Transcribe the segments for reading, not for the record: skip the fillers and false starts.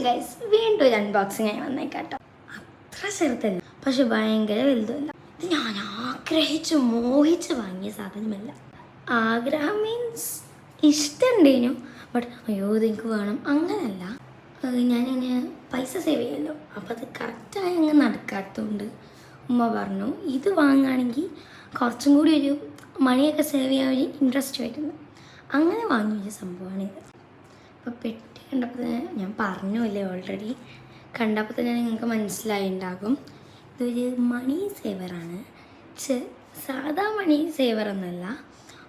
Guys, വീണ്ടും ഒരു unboxing ആയി വന്നേക്കാട്ടോ. അത്ര ചെറുതല്ല, പക്ഷെ ഭയങ്കര വലുതുമല്ല. ഇത് ഞാൻ ആഗ്രഹിച്ച് മോഹിച്ച് വാങ്ങിയ സാധനമല്ല. ആഗ്രഹം മീൻസ് ഇഷ്ടമുണ്ടേനു, ബട്ട് അയ്യോ ഇതെനിക്ക് വേണം അങ്ങനല്ല. ഞാനിങ്ങനെ പൈസ സേവ് ചെയ്യുമല്ലോ, അപ്പോൾ അത് കറക്റ്റായി അങ്ങ് നടക്കാത്തതുകൊണ്ട് ഉമ്മ പറഞ്ഞു ഇത് വാങ്ങുകയാണെങ്കിൽ കുറച്ചും കൂടി ഒരു മണിയൊക്കെ സേവ് ചെയ്യാൻ ഒരു ഇൻട്രസ്റ്റ് വരുന്നു. അങ്ങനെ വാങ്ങിയ സംഭവമാണിത്. അപ്പോൾ പെട്ടി കണ്ടപ്പോൾ തന്നെ ഞാൻ പറഞ്ഞില്ലേ, ഓൾറെഡി കണ്ടപ്പോൾ തന്നെ നിങ്ങൾക്ക് മനസ്സിലായിട്ടുണ്ടാകും ഇതൊരു മണി സേവറാണ്. സാധാ മണി സേവർ എന്നല്ല,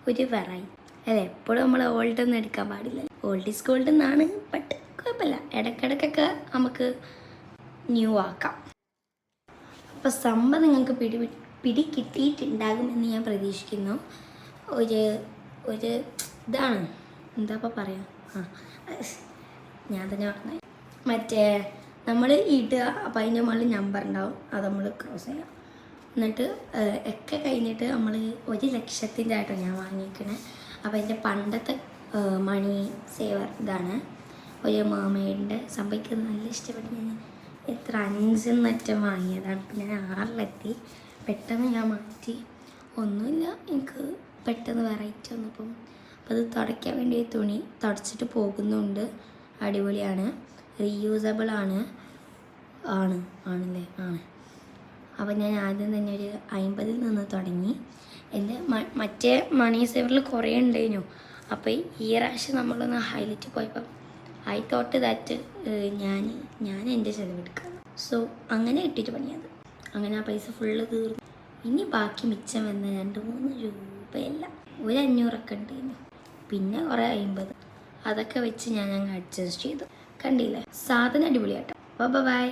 ഒരു വെറൈറ്റി. അല്ലേ, എപ്പോഴും നമ്മൾ ഓൾഡ് ഒന്നും എടുക്കാൻ പാടില്ല. ഓൾഡ് ഈസ് ഗോൾഡ് എന്നാണ്, ബട്ട് കുഴപ്പമില്ല, ഇടയ്ക്കിടയ്ക്കൊക്കെ നമുക്ക് ന്യൂ ആക്കാം. അപ്പോൾ സംഭവം നിങ്ങൾക്ക് പിടി കിട്ടിയിട്ടുണ്ടാകുമെന്ന് ഞാൻ പ്രതീക്ഷിക്കുന്നു. ഒരു ഇതാണ് എന്താ ഇപ്പോൾ പറയാം, ഞാൻ തന്നെ പറഞ്ഞു. മറ്റേ നമ്മൾ ഇടുക, അപ്പോൾ അതിൻ്റെ മുകളിൽ നമ്പർ ഉണ്ടാവും, അത് നമ്മൾ ക്രോസ് ചെയ്യാം. എന്നിട്ട് ഒക്കെ കഴിഞ്ഞിട്ട് നമ്മൾ 1,00,000 ആയിട്ടോ ഞാൻ വാങ്ങിക്കണേ. അപ്പോൾ എൻ്റെ പണ്ടത്തെ മണി സേവർ ഇതാണ്, ഒരു മേമേഡിൻ്റെ. സംഭവിക്കുന്നത് നല്ല ഇഷ്ടപ്പെട്ട് ഞാൻ എത്ര 5 വാങ്ങിയതാണ്. പിന്നെ ഞാൻ 6 പെട്ടെന്ന് ഞാൻ മാറ്റി. ഒന്നുമില്ല, എനിക്ക് പെട്ടെന്ന് വെറൈറ്റി വന്നപ്പം അപ്പോൾ അത് തുടയ്ക്കാൻ വേണ്ടി തുണി തുടച്ചിട്ട് പോകുന്നുണ്ട്. അടിപൊളിയാണ്, റീയൂസബിൾ ആണല്ലേ ആണ്. അപ്പോൾ ഞാൻ ആദ്യം തന്നെ ഒരു 50 നിന്ന് തുടങ്ങി. എൻ്റെ മറ്റേ മണി സേവറിൽ കുറേ ഉണ്ടായിരുന്നു. അപ്പോൾ ഈ പ്രാവശ്യം നമ്മളൊന്ന് ഹൈലൈറ്റ് പോയപ്പം ഐ തോട്ട് ദാറ്റ് ഞാൻ എൻ്റെ ചിലവെടുക്കാം. സോ അങ്ങനെ ഇട്ടിട്ട് പണിയത്. അങ്ങനെ ആ പൈസ ഫുള്ള് തീർന്നു. ഇനി ബാക്കി മിച്ചം വന്ന 2-3 രൂപയല്ല, ഒരു 500 ഉണ്ടായിരുന്നു. പിന്നെ കുറേ 50, അതൊക്കെ വെച്ച് ഞാൻ അങ്ങ് അഡ്ജസ്റ്റ് ചെയ്തു. കണ്ടില്ലേ, സാധനം അടിപൊളിയാട്ടോ. ബൈ.